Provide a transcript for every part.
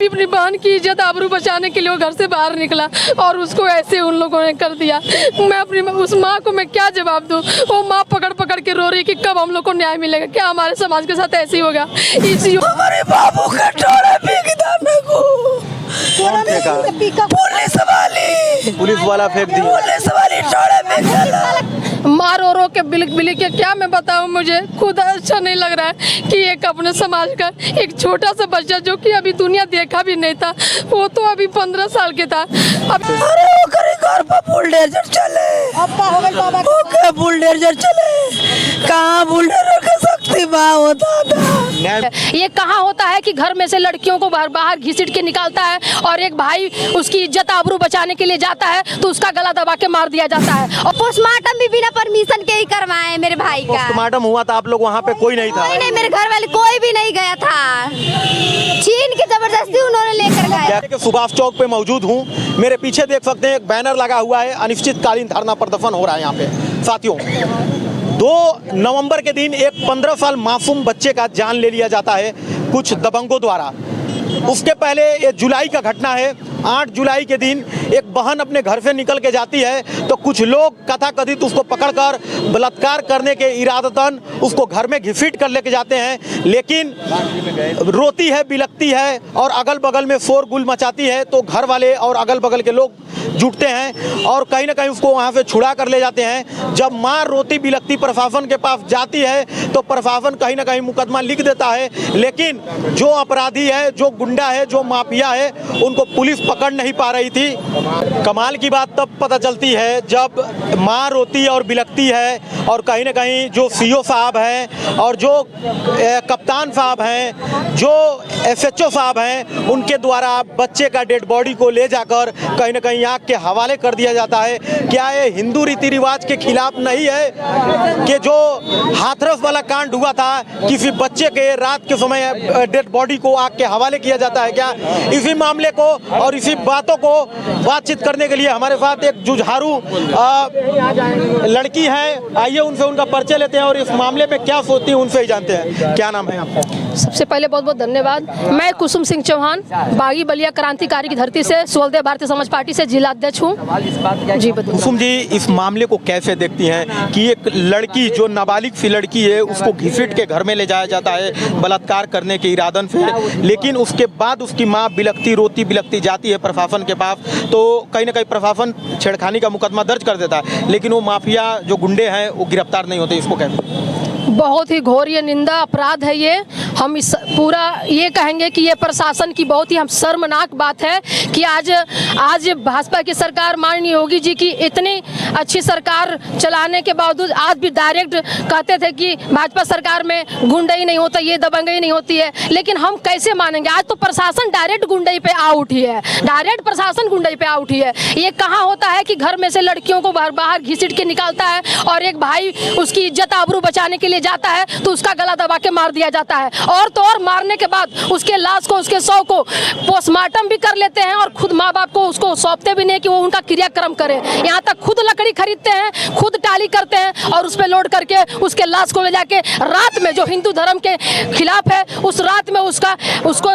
अपनी बहन की इज्जत आबरू बचाने के लिए वो घर से बाहर निकला और उसको ऐसे उन लोगों ने कर दिया। मैं अपनी उस माँ को मैं क्या जवाब दूँ? वो माँ पकड़ पकड़ के रो रही कि कब हम लोग को न्याय मिलेगा, क्या हमारे समाज के साथ ऐसे ही होगा? इसी हमारे बाबू का टोरा फेंक दिया मेरे को। पुलिस वाला फेंक दिया। पुलिस वाली टोरा फेंक दिया। माँ रो रो के बिलिक बिलिक के क्या मैं बताऊँ, मुझे खुद अच्छा नहीं लग रहा है कि एक अपने समाज का एक छोटा सा बच्चा जो कि अभी दुनिया देखा भी नहीं था, वो तो अभी 15 साल के था। अरे वो करे घर पर बुलडोजर चले, ओके बुलडोजर चले, कहाँ बुलडोजर का शक्तिमान होता था। ये कहाँ होता है कि घर में से लड़कियों को बाहर घसीट के निकालता है और एक भाई उसकी इज्जत आबरू बचाने के लिए जाता है तो उसका गला दबा के मार दिया जाता है। और पोस्टमार्टम भी बिना परमिशन के ही करवाए मेरे भाई का। पोस्टमार्टम हुआ था, आप लोग वहाँ पे कोई नहीं था? कोई नहीं, मेरे घर वाले कोई भी नहीं गया था, छीन के जबरदस्ती उन्होंने लेकर गए। सुभाष चौक पे मौजूद हूँ, मेरे पीछे देख सकते हैं एक बैनर लगा हुआ है, अनिश्चितकालीन धरना प्रदर्शन हो रहा है यहाँ पे। साथियों, 2 नवंबर के दिन एक 15 साल मासूम बच्चे का जान ले लिया जाता है कुछ दबंगों द्वारा। उसके पहले ये जुलाई का घटना है। 8 जुलाई के दिन एक बहन अपने घर से निकल के जाती है तो कुछ लोग कथाकथित उसको पकड़कर बलात्कार करने के इरादतन उसको घर में घसीट कर लेके जाते हैं, लेकिन रोती है, बिलखती है और अगल बगल में शोरगुल मचाती है। तो घर वाले और अगल बगल के लोग जुटते हैं और कहीं ना कहीं उसको वहाँ से छुड़ा कर ले जाते हैं। जब माँ रोती बिलखती प्रशासन के पास जाती है तो प्रशासन कहीं ना कहीं मुकदमा लिख देता है, लेकिन जो अपराधी है, जो गुंडा है, जो माफिया है, उनको पुलिस पकड़ नहीं पा रही थी। कमाल की बात तब पता चलती है जब माँ रोती और बिलखती है और कहीं ना कहीं जो सीओ साहब हैं और जो कप्तान साहब हैं, जो एसएचओ साहब हैं, उनके द्वारा बच्चे का डेड बॉडी को ले जाकर कहीं ना कहीं आग के हवाले कर दिया जाता है। क्या ये हिंदू रीति रिवाज के खिलाफ नहीं है कि जो हाथरस वाला कांड हुआ था, किसी बच्चे के रात के समय डेड बॉडी को आग के हवाले किया जाता है? क्या इसी मामले को और इसी बातों को बातचीत करने के लिए हमारे साथ एक जुझारू लड़की है। आइए उनसे उनका परिचय लेते हैं और इस मामले में क्या सोचती हैं उनसे ही जानते हैं। क्या नाम है आपका? सबसे पहले बहुत बहुत धन्यवाद। मैं कुसुम सिंह चौहान, बागी बलिया क्रांतिकारी की धरती से, सुहलदेव भारतीय समाज पार्टी से जिला अध्यक्ष हूँ। जी बताइए। कुसुम जी, इस मामले को कैसे देखती हैं कि एक लड़की जो नाबालिग सी लड़की है उसको घसीट के घर में ले जाया जाता है बलात्कार करने के इरादन से, लेकिन उसके बाद उसकी माँ बिलखती रोती बिलखती जाती है प्रशासन के पास, तो कहीं ना कहीं प्रशासन छेड़खानी का मुकदमा दर्ज कर देता है, लेकिन वो माफिया जो गुंडे हैं वो गिरफ्तार नहीं होते। इसको कहते बहुत ही घोर ये निंदा अपराध है। ये हम इस पूरा ये कहेंगे कि ये प्रशासन की बहुत ही हम शर्मनाक बात है कि आज भाजपा की सरकार, माननीय योगी जी की इतनी अच्छी सरकार चलाने के बावजूद आज भी डायरेक्ट कहते थे कि भाजपा सरकार में गुंडई नहीं होता, ये दबंगई नहीं होती है, लेकिन हम कैसे मानेंगे? आज तो प्रशासन डायरेक्ट गुंडई पे आ उठी है, डायरेक्ट प्रशासन गुंडई पे आ उठी है। ये कहाँ होता है कि घर में से लड़कियों को बाहर घसीट के निकालता है और एक भाई उसकी इज्जत आबरू बचाने के लिए जाता है तो उसका गला दबा के मार दिया जाता है, और तो और मारने के बाद उसके लाश को, उसके शव को पोस्टमार्टम भी कर लेते हैं और खुद माँ बाप को उसको सौंपते भी नहीं कि वो उनका क्रियाक्रम करे। यहाँ तक खुद लकड़ी खरीदते हैं, खुद टाली करते हैं और उस पर लोड करके उसके लाश को ले जाके रात में, जो हिंदू धर्म के खिलाफ है, उस रात में उसको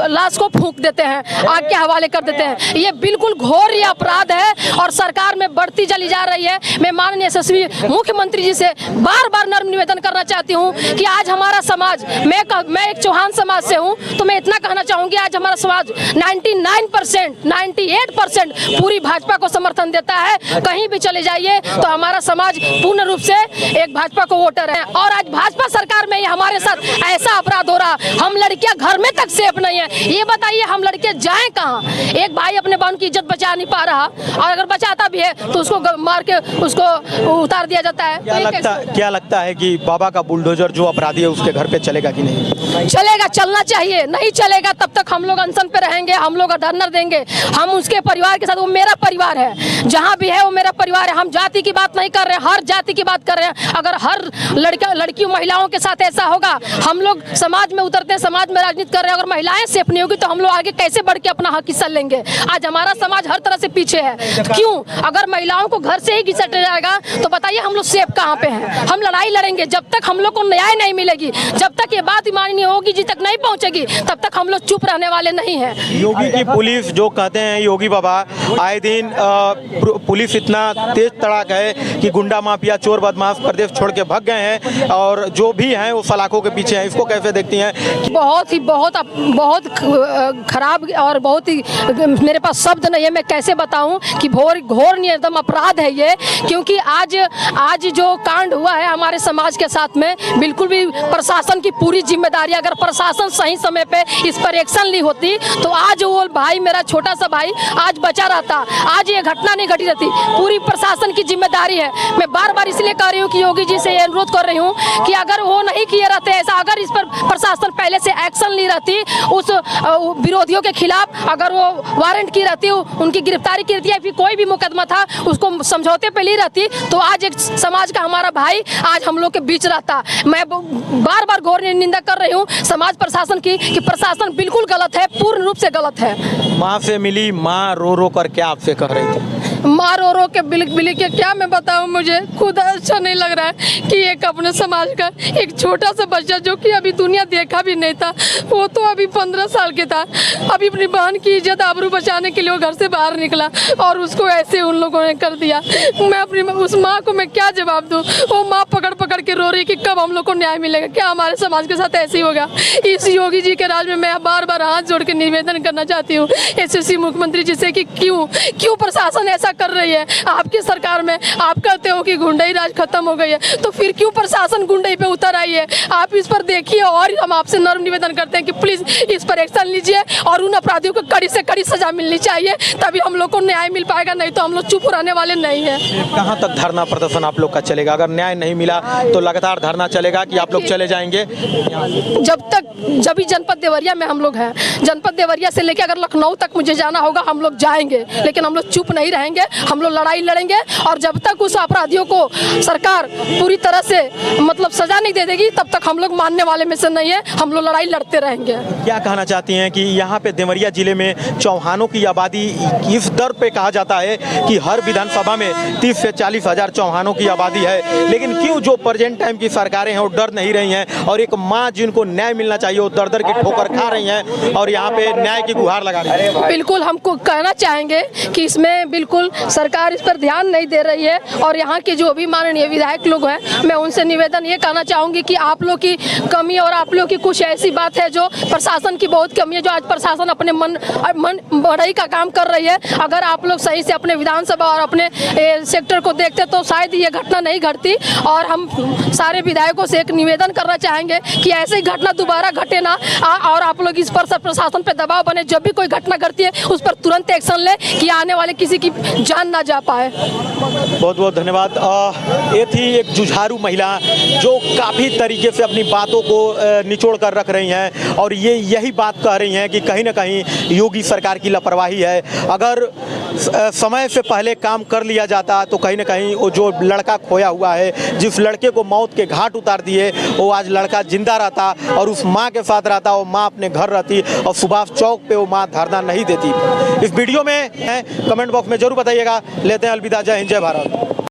लाश को फूंक देते हैं, आग के हवाले कर देते हैं। ये बिल्कुल घोर ये अपराध है और सरकार में बढ़ती चली जा रही है। मैं माननीय यशस्वी मुख्यमंत्री जी से बार बार नर्म निवेदन करना चाहती हूँ कि आज हमारा समाज, मैं एक चौहान समाज से हूँ, तो मैं इतना कहना चाहूँगी आज हमारा समाज 98% पूरी भाजपा को समर्थन देता है। कहीं भी चले जाइए तो हमारा समाज पूर्ण रूप से एक भाजपा को वोटर है। और आज भाजपा सरकार में हमारे साथ ऐसा अपराध हो रहा, हम लड़कियां घर में तक सेफ नहीं है। ये बताइए हम लड़कियां जाएं कहाँ? एक भाई अपने बहन की इज्जत बचा नहीं पा रहा और अगर बचाता भी है तो उसको मार के उसको उतार दिया जाता है। क्या लगता है कि बाबा का बुलडोजर जो अपराधी है उसके घर पे चलेगा कि नहीं? चलेगा, चलना चाहिए। नहीं चलेगा तब तक हम लोग अनशन पे रहेंगे, हम लोग धरना देंगे। हम उसके परिवार के साथ, वो मेरा परिवार है, जहाँ भी है वो मेरा परिवार है। हम जाति की बात नहीं कर रहे हैं, हर जाति की बात कर रहे हैं। अगर हर लड़की महिलाओं के साथ ऐसा होगा, हम लोग समाज में उतरते हैं, समाज में राजनीति कर रहे हैं, अगर महिलाएं सेफ नहीं होगी तो हम लोग आगे कैसे बढ़ के अपना हक हिस्सा लेंगे? आज हमारा समाज हर तरह से पीछे है। क्यों? अगर महिलाओं को घर से ही घसीट जाएगा तो बताइए हम लोग सेफ कहाँ पे हैं? हम लड़ाई लड़ेंगे जब तक हम लोग को न्याय नहीं मिलेगी, जब तक ये बात माननीय योगी जी तक नहीं पहुंचेगी तब तक हम लोग चुप रहने वाले नहीं हैं। योगी की पुलिस जो कहते हैं योगी बाबा, आए दिन पुलिस इतना तेज तड़ाक है कि गुंडा माफिया चोर बदमाश प्रदेश छोड़ के भाग गए हैं और जो भी हैं वो सलाखों के पीछे हैं। इसको कैसे देखती हैं? बहुत खराब और बहुत ही मेरे पास शब्द नहीं है, मैं कैसे बताऊं कि घोर नियतम अपराध है ये। क्योंकि आज जो कांड हुआ है हमारे समाज के साथ में, बिल्कुल भी प्रशासन की पूरी जिम्मेदारी, अगर प्रशासन सही समय पे इस पर एक्शन ली होती तो आज वो भाई, मेरा छोटा सा भाई आज बचा रहता, आज ये घटना नहीं घटी रहती। पूरी प्रशासन की जिम्मेदारी है। मैं बार बार इसलिए कह रही हूँ कि योगी जी से ये अनुरोध कर रही हूँ कि अगर वो नहीं किए रहते ऐसा, अगर इस पर प्रशासन पहले से एक्शन ली रहती, उस विरोधियों के खिलाफ अगर वो वारंट की रहती, उनकी गिरफ्तारी की रहती या फिर कोई भी मुकदमा था उसको समझौते पे ली रहती, तो आज एक समाज का हमारा भाई आज हम लोग के बीच रहता। मैं बार बार घोर निंदा कर रही हूँ समाज प्रशासन की कि प्रशासन बिल्कुल गलत है, पूर्ण रूप से गलत है। माँ से मिली, माँ रो रो कर क्या आपसे कह रही थी? माँ रो रो के बिलिक बिलिक के क्या मैं बताऊं, मुझे खुद अच्छा नहीं लग रहा है कि एक अपने समाज का एक छोटा सा बच्चा जो कि अभी दुनिया देखा भी नहीं था, वो तो अभी 15 साल के था, अभी अपनी बहन की इज्जत आबरू बचाने के लिए वो घर से बाहर निकला और उसको ऐसे उन लोगों ने कर दिया। मैं अपनी उस माँ को मैं क्या जवाब दूँ? वो माँ पकड़ पकड़ के रो रही कि कब हम लोग को न्याय मिलेगा, क्या हमारे समाज के साथ ऐसे ही होगा? इस योगी जी के राज में मैं बार बार हाथ जोड़ के निवेदन करना चाहती हूँ एसएससी मुख्यमंत्री जी से कि क्यों प्रशासन ऐसा कर रही है? आपकी सरकार में आप कहते हो कि गुंडाई राज खत्म हो गई है, तो फिर क्यों प्रशासन गुंडाई पे उतर आई है? आप इस पर देखिए और हम आपसे नर्म निवेदन करते हैं कि प्लीज इस पर एक्शन लीजिए और उन अपराधियों को कड़ी से कड़ी सजा मिलनी चाहिए, तभी हम लोग को न्याय मिल पाएगा, नहीं तो हम लोग चुप रहने वाले नहीं है। कहाँ तक धरना प्रदर्शन आप लोग का चलेगा? अगर न्याय नहीं मिला तो लगातार धरना चलेगा कि आप लोग चले जाएंगे? जब भी जनपद देवरिया में हम लोग हैं, जनपद देवरिया से लेकर अगर लखनऊ तक मुझे जाना होगा हम लोग जाएंगे, लेकिन हम लोग चुप नहीं रहेंगे, हम लोग लड़ाई लड़ेंगे और जब तक उस अपराधियों को सरकार पूरी तरह से मतलब सजा नहीं दे देगी तब तक हम लोग मानने वाले में से नहीं है, हम लोग लड़ाई लड़ते रहेंगे। क्या कहना चाहती हैं कि यहाँ पे देवरिया जिले में चौहानों की आबादी इस दर पे कहा जाता है कि हर विधानसभा में 30 से 40 हजार चौहानों की आबादी है, लेकिन क्यों जो प्रेजेंट टाइम की सरकारें हैं वो डर नहीं रही हैं और एक माँ जिनको न्याय मिलना चाहिए वो दर दर की ठोकर खा रही हैं और यहाँ पे न्याय की गुहार लगा रही है? बिल्कुल हमको कहना चाहेंगे कि इसमें बिल्कुल सरकार इस पर ध्यान नहीं दे रही है और यहाँ के जो भी माननीय विधायक लोग हैं मैं उनसे निवेदन ये कहना चाहूँगी कि आप लोग की कमी और आप लोग की कुछ ऐसी बात है जो प्रशासन की बहुत कमी है, जो आज प्रशासन अपने मन बढ़ाई का काम कर रही है। अगर आप लोग सही से अपने विधानसभा और अपने सेक्टर को देखते तो शायद ये घटना नहीं घटती और हम सारे विधायकों से एक निवेदन करना चाहेंगे कि ऐसी घटना दोबारा घटे ना और आप लोग इस पर प्रशासन पर दबाव बने, जब भी कोई घटना घटती है उस पर तुरंत एक्शन ले कि आने वाले किसी की जान ना जा पाए। बहुत बहुत धन्यवाद। ये थी एक जुझारू महिला जो काफ़ी तरीके से अपनी बातों को निचोड़ कर रख रही हैं और ये यही बात कह रही हैं कि कहीं ना कहीं योगी सरकार की लापरवाही है। अगर समय से पहले काम कर लिया जाता तो कहीं ना कहीं वो जो लड़का खोया हुआ है, जिस लड़के को मौत के घाट उतार दिए, वो आज लड़का जिंदा रहता और उस माँ के साथ रहता, वो माँ अपने घर रहती और सुभाष चौक पे वो माँ धरना नहीं देती। इस वीडियो में कमेंट बॉक्स में जरूर बताइएगा। लेते हैं अलविदा। जय हिंद, जय भारत।